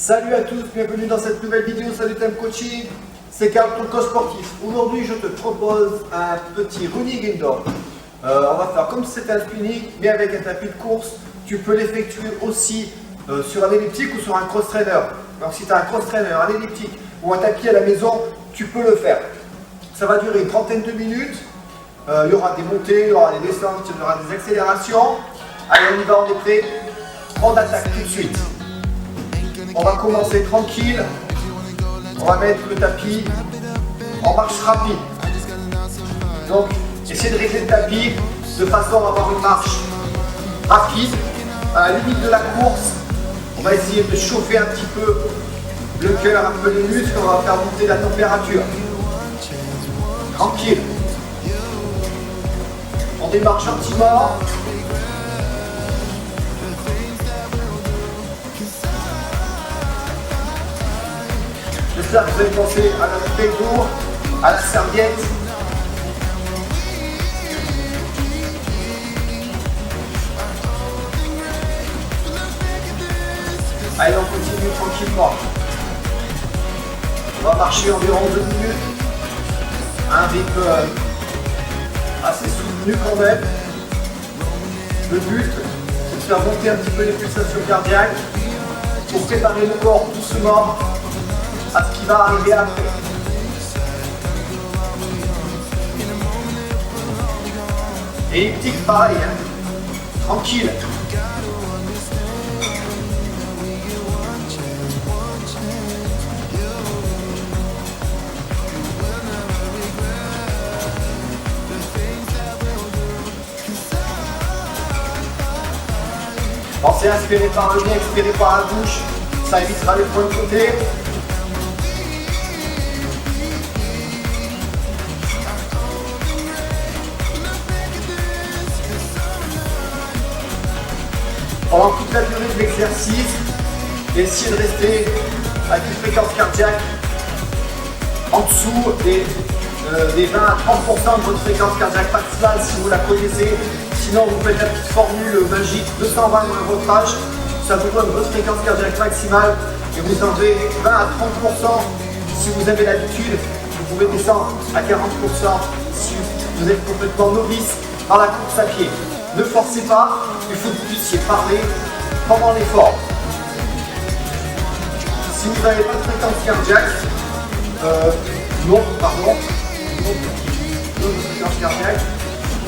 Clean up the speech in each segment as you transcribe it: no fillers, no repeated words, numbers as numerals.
Salut à tous, bienvenue dans cette nouvelle vidéo Salut Time Coaching, c'est Carl, ton coach sportif. Aujourd'hui je te propose un petit running indoor. On va faire comme si c'était un spinning mais avec un tapis de course. Tu peux l'effectuer aussi sur un elliptique ou sur un cross trainer. Alors si tu as un cross trainer, un elliptique ou un tapis à la maison, tu peux le faire. Ça va durer une trentaine de minutes. Il y aura des montées, il y aura des descentes, il y aura des accélérations. Allez, on y va, on est prêt. On attaque tout de suite. On va commencer tranquille. On va mettre le tapis en marche rapide. Donc, essayez de régler le tapis de façon à avoir une marche rapide. À la limite de la course, on va essayer de chauffer un petit peu le cœur, un peu les muscles. On va faire monter la température. Tranquille. On démarre gentiment. J'espère que vous avez pensé à la bouteille d'eau, à la serviette. Allez, on continue tranquillement. On va marcher environ 2 minutes. Un rythme assez soutenu quand même. Le but, c'est de faire monter un petit peu les pulsations cardiaques pour préparer le corps doucement à ce qui va arriver après. Et elliptique pareil, hein. Tranquille. Pensez à inspirer par le nez, expirer par la bouche, ça évitera les points de côté. Pendant toute la durée de l'exercice, essayez de rester avec une fréquence cardiaque en dessous des 20 à 30% de votre fréquence cardiaque maximale si vous la connaissez. Sinon, vous faites la petite formule magique 220 moins votre âge, ça vous donne votre fréquence cardiaque maximale et vous enlevez 20 à 30%. Si vous avez l'habitude, vous pouvez descendre à 40% si vous êtes complètement novice dans la course à pied. Ne forcez pas, il faut que vous puissiez parler pendant l'effort. Si vous n'avez pas de fréquence cardiaque, non de fréquence cardiaque, vous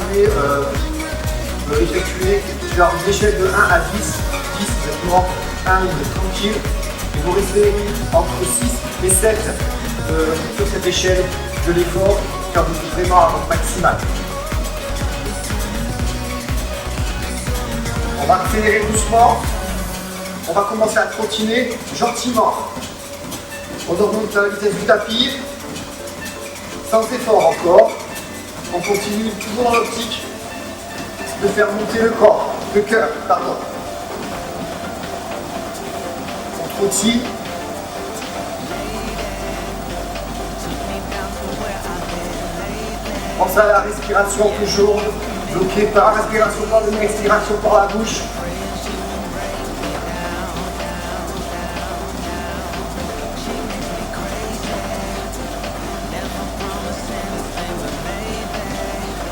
pouvez effectuer une échelle de 1 à 10, 10 exactement, 1 vous êtes tranquille, et vous restez entre 6 et 7 sur cette échelle de l'effort car vous êtes vraiment à votre maximal. On va accélérer doucement, on va commencer à trottiner gentiment. On augmente la vitesse du tapis, sans effort encore. On continue toujours dans l'optique de faire monter le cœur, pardon. On trottine. Pensez à la respiration toujours. Bloqué par respiration par le nez, expiration par la bouche.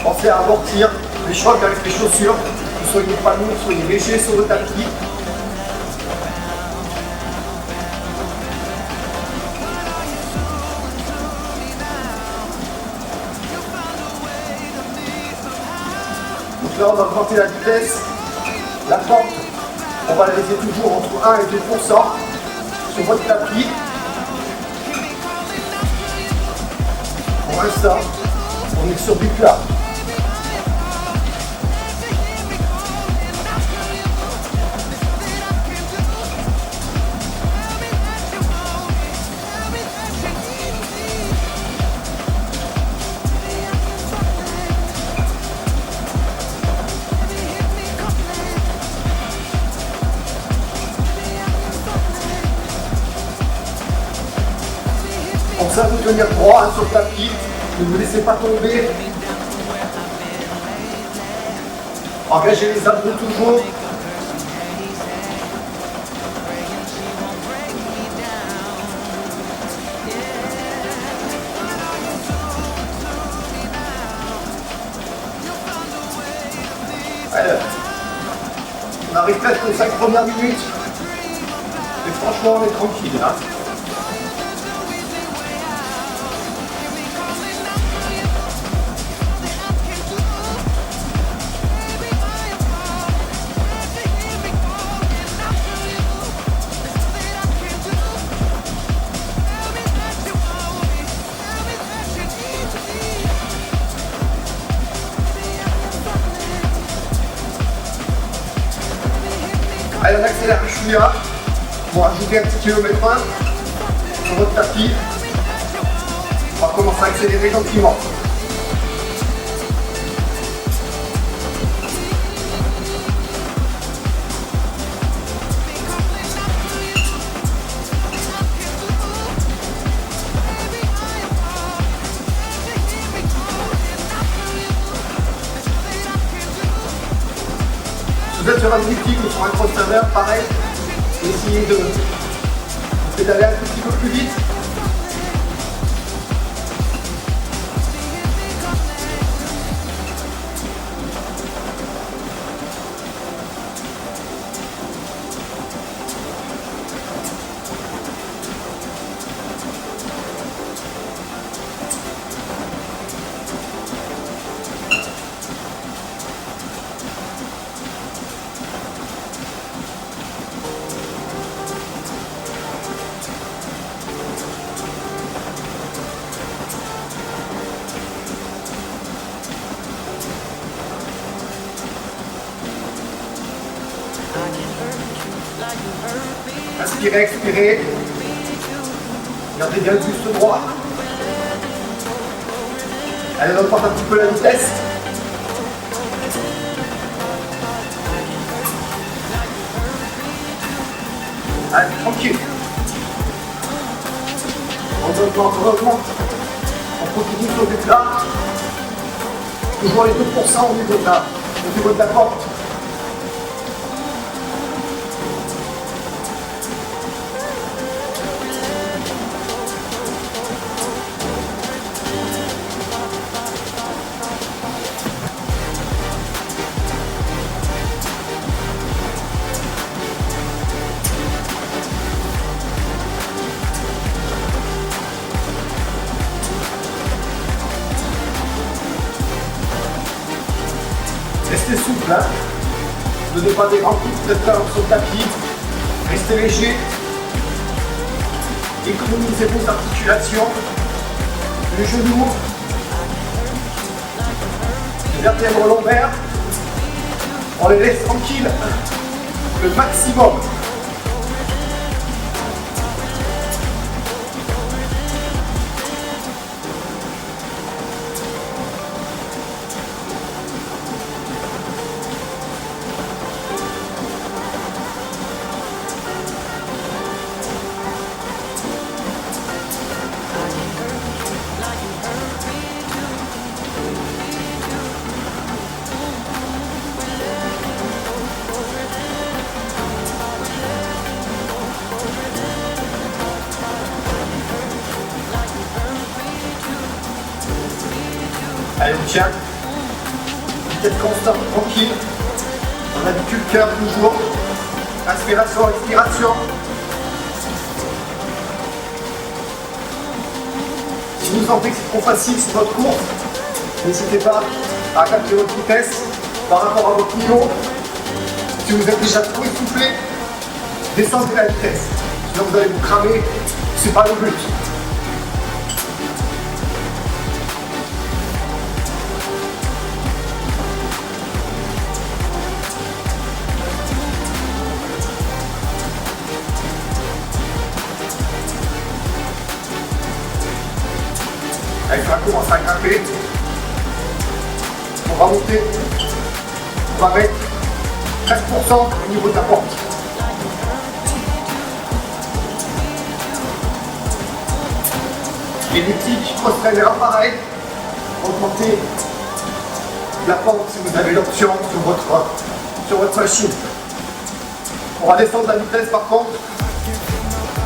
Pensez à amortir les chocs avec les chaussures. Ne soyez pas lourd, soyez léger sur le tapis. Donc là, on va augmenter la vitesse. La pente, on va la laisser toujours entre 1 et 2% sur votre tapis. Pour l'instant, on est sur du plat. Pour ça, vous tenir droit sur le tapis, ne vous laissez pas tomber. Engagez les abdos toujours. reste aux 5 premières minutes. Et franchement, on est tranquille. Hein. Allez, on accélère un chouïa pour ajouter un petit kilomètre 1 sur votre tapis. On va commencer à accélérer gentiment. Si vous êtes sur un elliptique ou sur un cross-server, pareil, essayez de pédaler un petit peu plus vite. Inspirez, expirez. Gardez bien le buste droit. Allez, on augmente un petit peu la vitesse. Allez, tranquille. On augmente, on augmente. On continue sur des plats. Toujours les 2% au niveau de la porte. Restez souple, hein. Ne donnez pas des grands coups de tête sur le tapis. Restez léger. Économisez vos articulations. Les genoux. Les vertèbres lombaires. On les laisse tranquilles le maximum. Allez, on tient. Tête constante, tranquille. On habitue le cœur toujours. Inspiration, expiration. Si vous sentez que c'est trop facile sur votre course, n'hésitez pas à adapter votre vitesse par rapport à votre niveau. Si vous êtes déjà trop essoufflé, descendez la vitesse. Sinon vous allez vous cramer, c'est pas le but. Allez, ça commence à grimper. On va monter. On va mettre 13% au niveau de la porte. Elliptique, cross-trainer, pareil. Augmentez la pente si vous avez l'option sur votre machine. On va descendre la vitesse par contre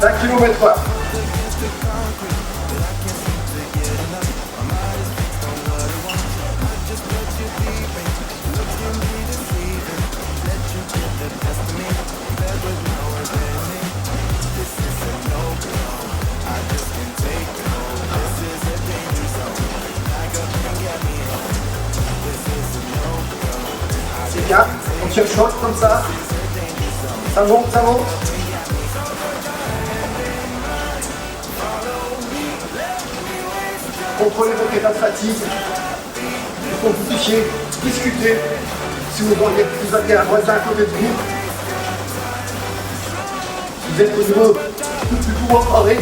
d'1 km/h. That's tire short comme ça. Ça monte, ça monte. Contrôlez votre état de fatigue. Il faut que vous puissiez discuter. Si vous avez un voisin à côté de vous, si vous êtes au niveau du pouvoir parler,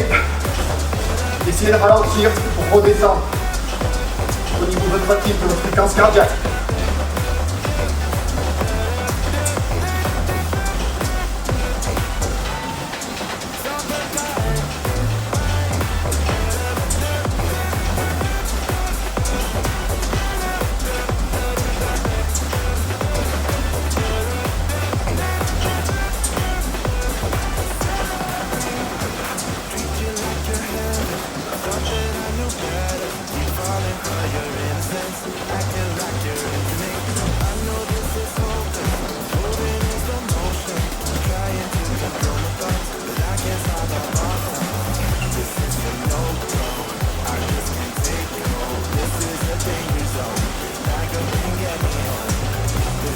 essayez de ralentir pour redescendre au niveau de votre fatigue, de votre fréquence cardiaque.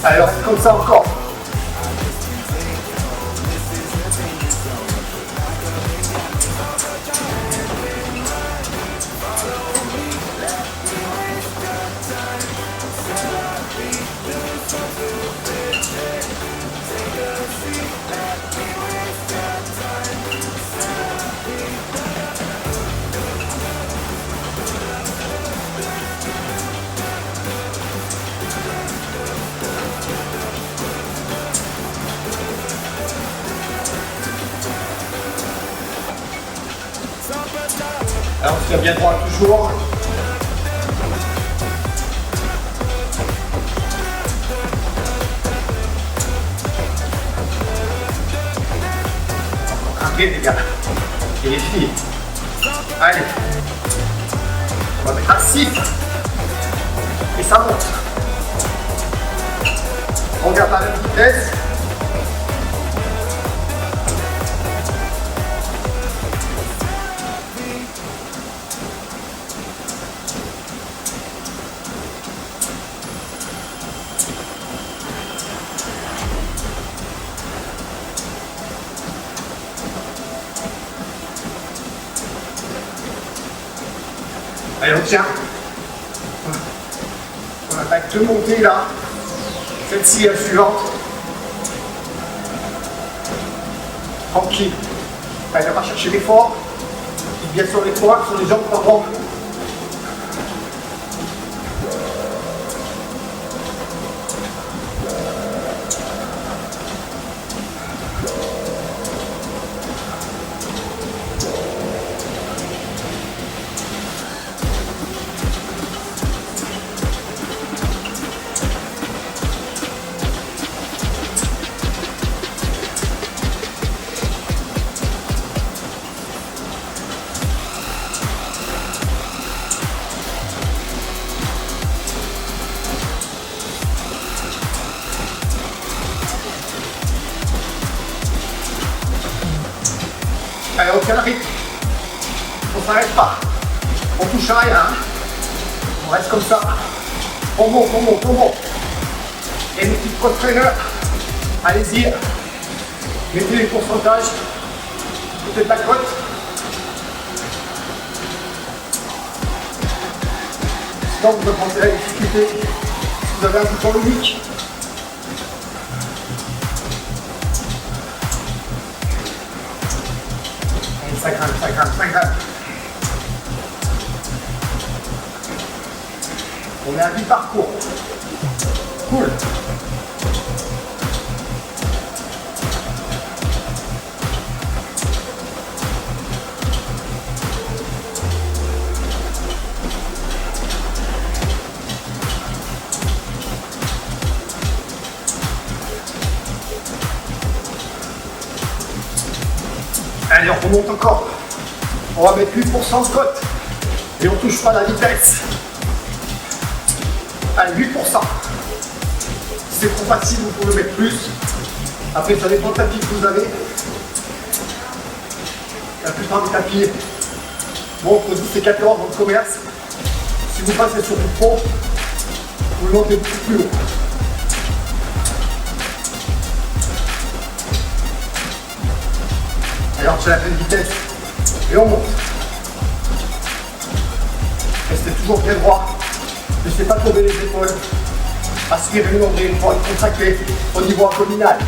Allez, on reste comme ça encore. Alors on se tient bien droit toujours. Tranquille les gars. Et les filles. Allez. On va mettre un 6. Et ça monte. On garde la même vitesse. Allez, on tient. On attaque deux montées là. Celle-ci est la suivante. Tranquille. Allez, on va chercher l'effort. Bien sur les poids, sur les jambes par contre. Allez, on tient le rythme. On ne s'arrête pas. On touche à rien. On reste comme ça. On monte, on monte, on monte. Et une petite cross trainer. Allez-y. Mettez les pourcentages. Côté de la côte. Sinon, vous augmentez la difficulté. Vous avez un bouton unique. Ça grimpe, ça grimpe, ça grimpe. On est à mi-parcours. Cool. Allez, on remonte encore. On va mettre 8% de côte. Et on ne touche pas la vitesse. Allez, 8%. Si c'est trop facile, vous pouvez mettre plus. Après, ça dépend du tapis que vous avez. La plupart des tapis, bon, entre 10 et 14 dans le commerce. Si vous passez sur du pro, vous le montez beaucoup plus haut. Et on tient la pleine vitesse. Et on monte. Restez toujours bien droit. Ne laissez pas tomber les épaules. Aspirez le nombril pour être contracté au niveau abdominal.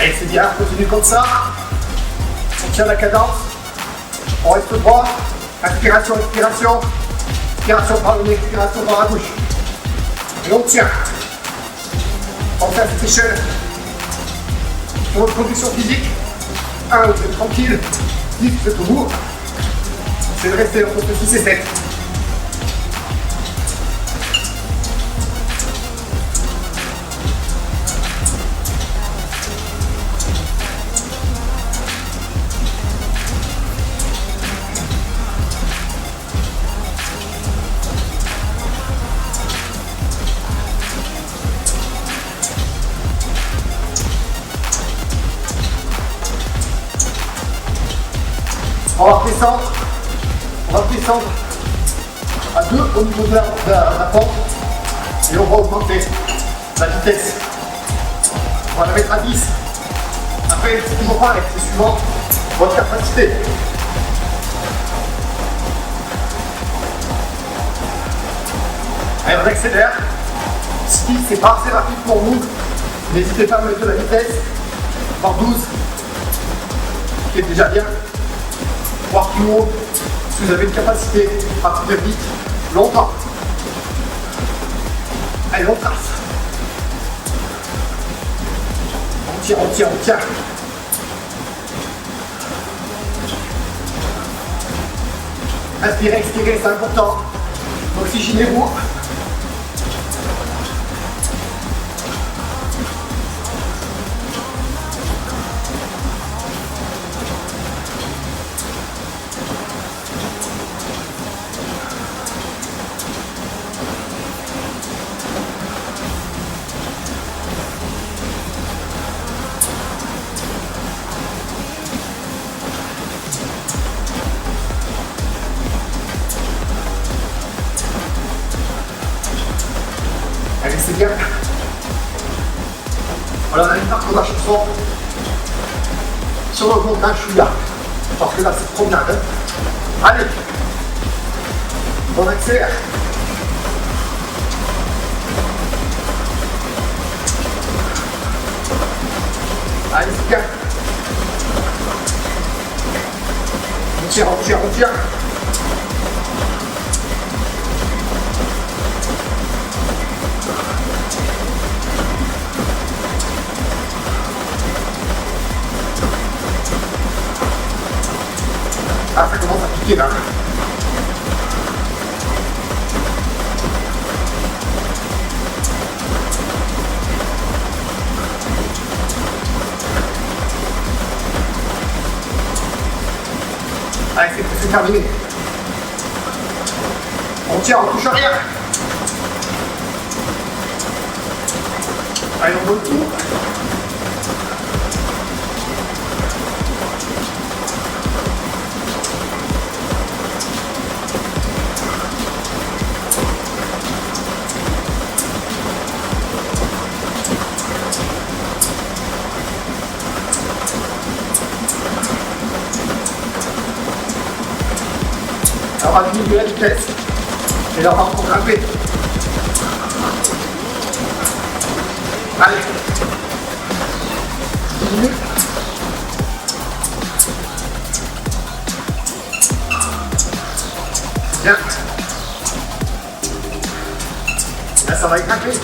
Allez, c'est bien, continue comme ça. On tient la cadence. On reste droit. Inspiration, expiration. Inspiration par le nez, expiration par la bouche. Et on tient. On fait cette échelle. Sur votre condition physique. 1, vous êtes tranquille. 10, vous êtes au bout. C'est de rester entre 6 et 7. On va redescendre à 2 au niveau de la pente et on va augmenter la vitesse. On va la mettre à 10. Après, c'est toujours pareil, c'est suivant votre capacité. Allez, on accélère. Si c'est pas assez rapide pour vous, n'hésitez pas à mettre de la vitesse, par 12, qui est déjà bien. Voir plus haut, si vous avez une capacité à courir vite, longtemps. Allez, on trace. On tire, on tire, on tire. Inspirez, expirez, c'est important. Oxygénez-vous. Allez, c'est bien. Voilà, on a une part qu'on a chanson. Sur le montage, je suis là. Parce que là, c'est trop bien. Hein. Allez. On accélère. Allez, c'est bien. On tire, on tire, on tire. Ah, ça commence à piquer là. Allez, c'est terminé. On tire, on touche à rien. Allez, on donne tout. On va diminuer la vitesse et là on va encore grimper. Allez, 10 minutes. Bien. Là ça va être grimper.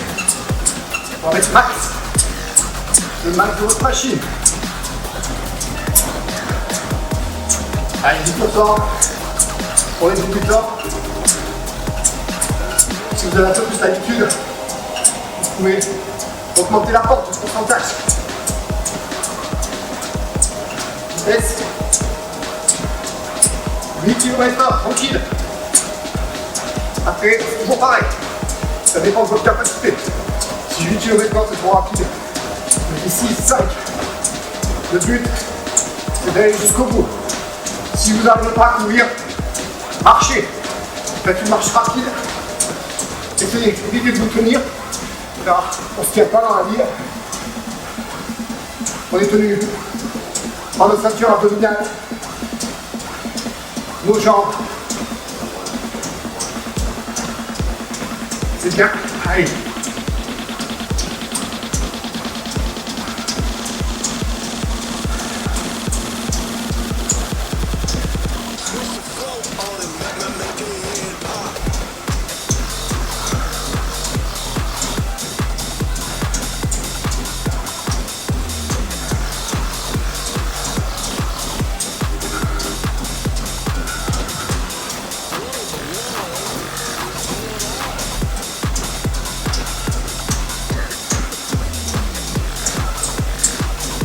On va mettre max. Le max de votre machine. Allez, 10%. Pour les débutants, si vous avez un peu plus d'habitude, pouvez augmenter la porte de pourcentage. Vitesse. 8 km/h, tranquille. Après, c'est toujours pareil. Ça dépend de votre capacité. Si 8 km/h c'est trop rapide, mais ici 5. Le but, c'est d'aller jusqu'au bout. Si vous n'arrivez pas à courir, marchez. Faites une marche rapide. Essayez, évitez de vous tenir. Là, on ne se tient pas dans la vie. On est tenu par notre ceinture abdominale, nos jambes. C'est bien. Allez.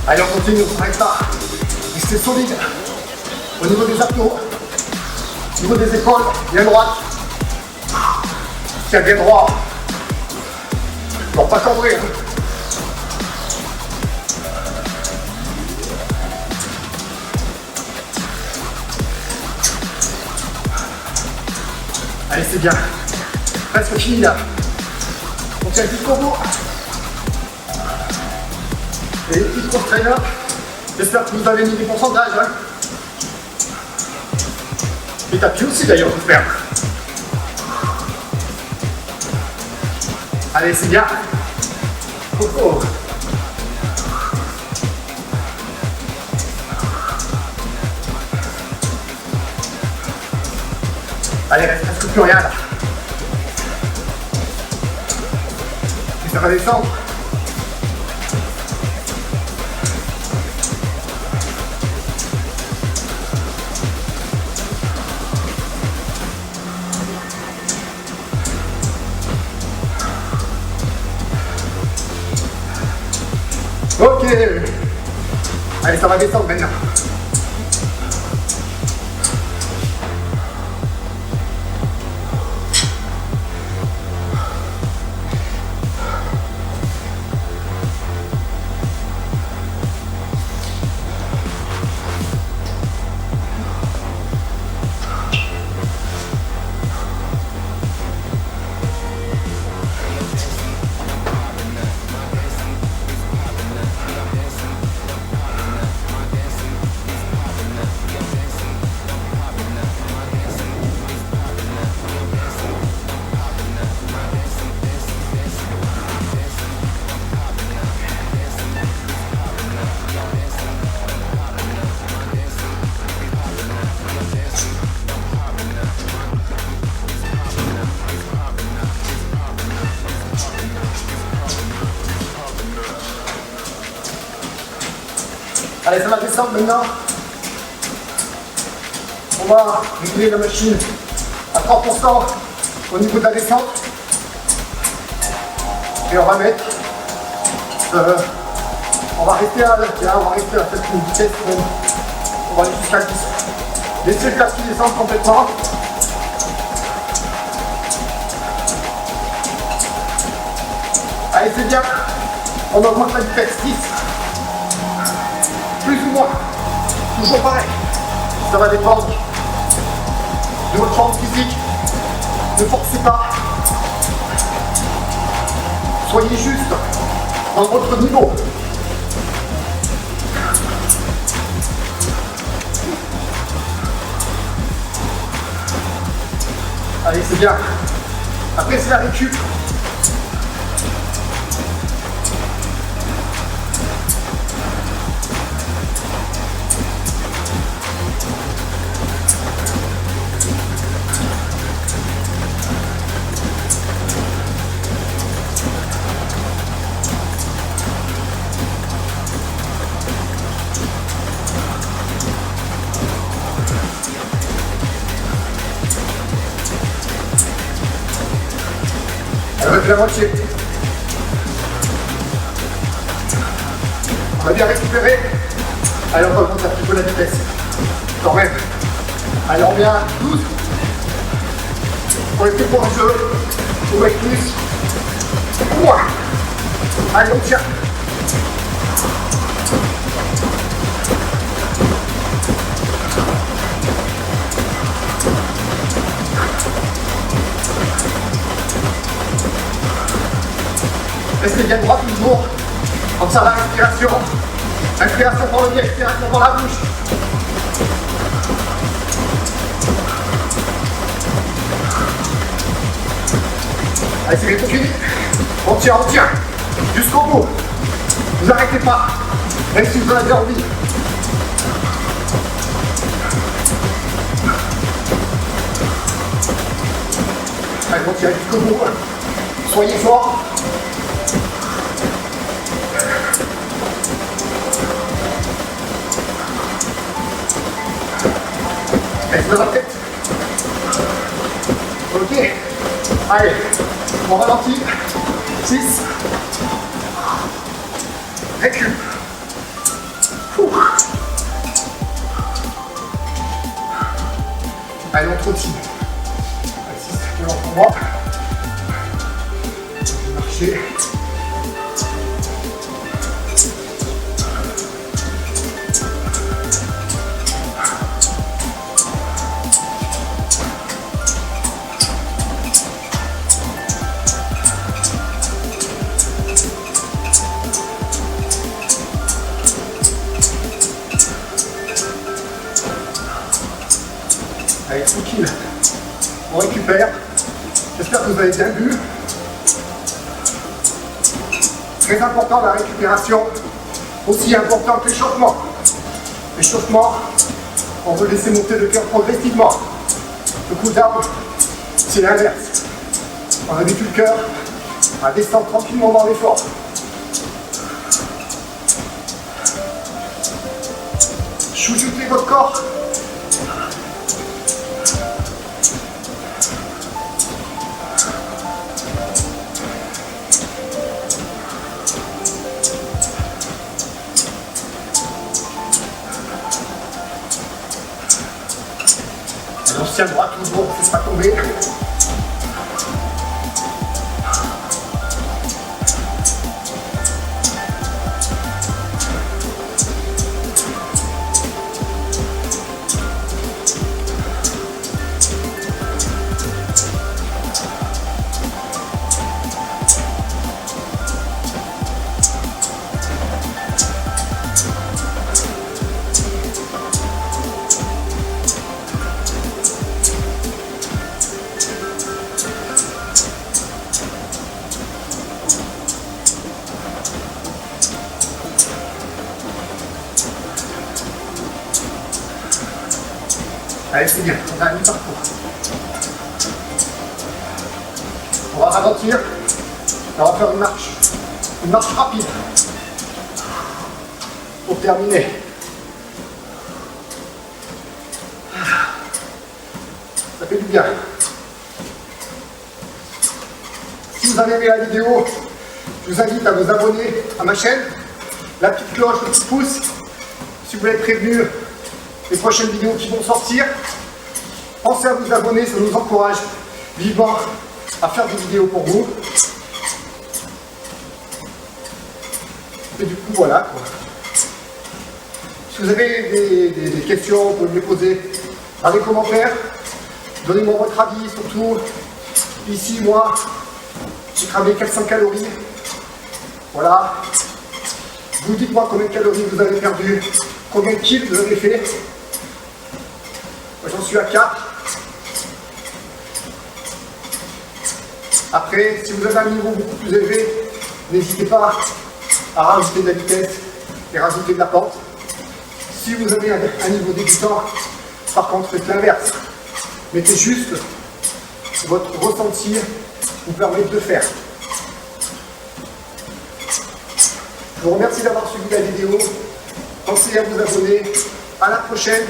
Allez, on continue, on n'arrête pas. Restez solide. Au niveau des abdos, au niveau des épaules, bien droite. Tiens bien droit. Alors pas cambrer. Allez, c'est bien. Presque fini là. On tient jusqu'au bout. Et les petits cross-trainers, j'espère que vous avez mis des pourcentages. Hein. Et tapis aussi d'ailleurs, j'espère. Allez, c'est bien. Oh, oh. Allez, reste presque plus rien là. Et ça va descendre. Ok. Allez, ça va descendre maintenant. Allez, ça va descendre maintenant. On va régler la machine à 30% au niveau de la descente. Et on va mettre, on va rester à cette vitesse, on va aller jusqu'à 10. Laissez le tapis descendre complètement. Allez, c'est bien. On augmente la vitesse 10. Plus ou moins. Toujours pareil. Ça va dépendre de votre forme physique. Ne forcez pas. Soyez juste dans votre niveau. Allez, c'est bien. Après, c'est la récup. Avec la moitié. On va bien récupérer. Allez, on va augmenter un petit peu la vitesse. Quand même. Allez, on revient à 12. On est plus pour le jeu. On va être plus. Ouah. Allez, on tient. Restez bien droit toujours. Observe la respiration. Inspiration par le nez, expiration par la bouche. Allez, c'est bientôt fini. On tient. Jusqu'au bout. Vous n'arrêtez pas. Même si vous en avez envie. Allez, on tient jusqu'au bout. Soyez forts. Reste dans la tête. Ok. Allez, on ralentit. 6. Récup. Allez, on continue. Allez, 6, c'est long pour moi. Je vais marcher. Allez, tranquille, on récupère. J'espère que vous avez bien vu. Très important la récupération, aussi important que l'échauffement. L'échauffement, on veut laisser monter le cœur progressivement. Le cool down, c'est l'inverse. On habitue le cœur à descendre tranquillement dans l'effort. Chouchoutez votre corps. On se tient droit toujours, on ne se fait pas tomber. Allez, c'est bien, on a un mi-parcours. On va ralentir et on va faire une marche rapide pour terminer. Ça fait du bien. Si vous avez aimé la vidéo, je vous invite à vous abonner à ma chaîne, la petite cloche, le petit pouce, si vous voulez être prévenu les prochaines vidéos qui vont sortir. Pensez à vous abonner, ça nous encourage vivement à faire des vidéos pour vous. Et du coup, voilà quoi. Si vous avez des questions, vous pouvez me les poser dans les commentaires. Donnez-moi votre avis, surtout. Ici, moi, j'ai cramé 400 calories. Voilà. Vous dites-moi combien de calories vous avez perdu, combien de kills vous avez fait. Moi, j'en suis à 4. Après, si vous avez un niveau beaucoup plus élevé, n'hésitez pas à rajouter de la vitesse et rajouter de la pente. Si vous avez un niveau débutant, par contre, faites l'inverse. Mettez juste votre ressenti vous permet de faire. Je vous remercie d'avoir suivi la vidéo. Pensez à vous abonner. À la prochaine.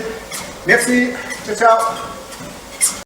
Merci. Ciao, ciao.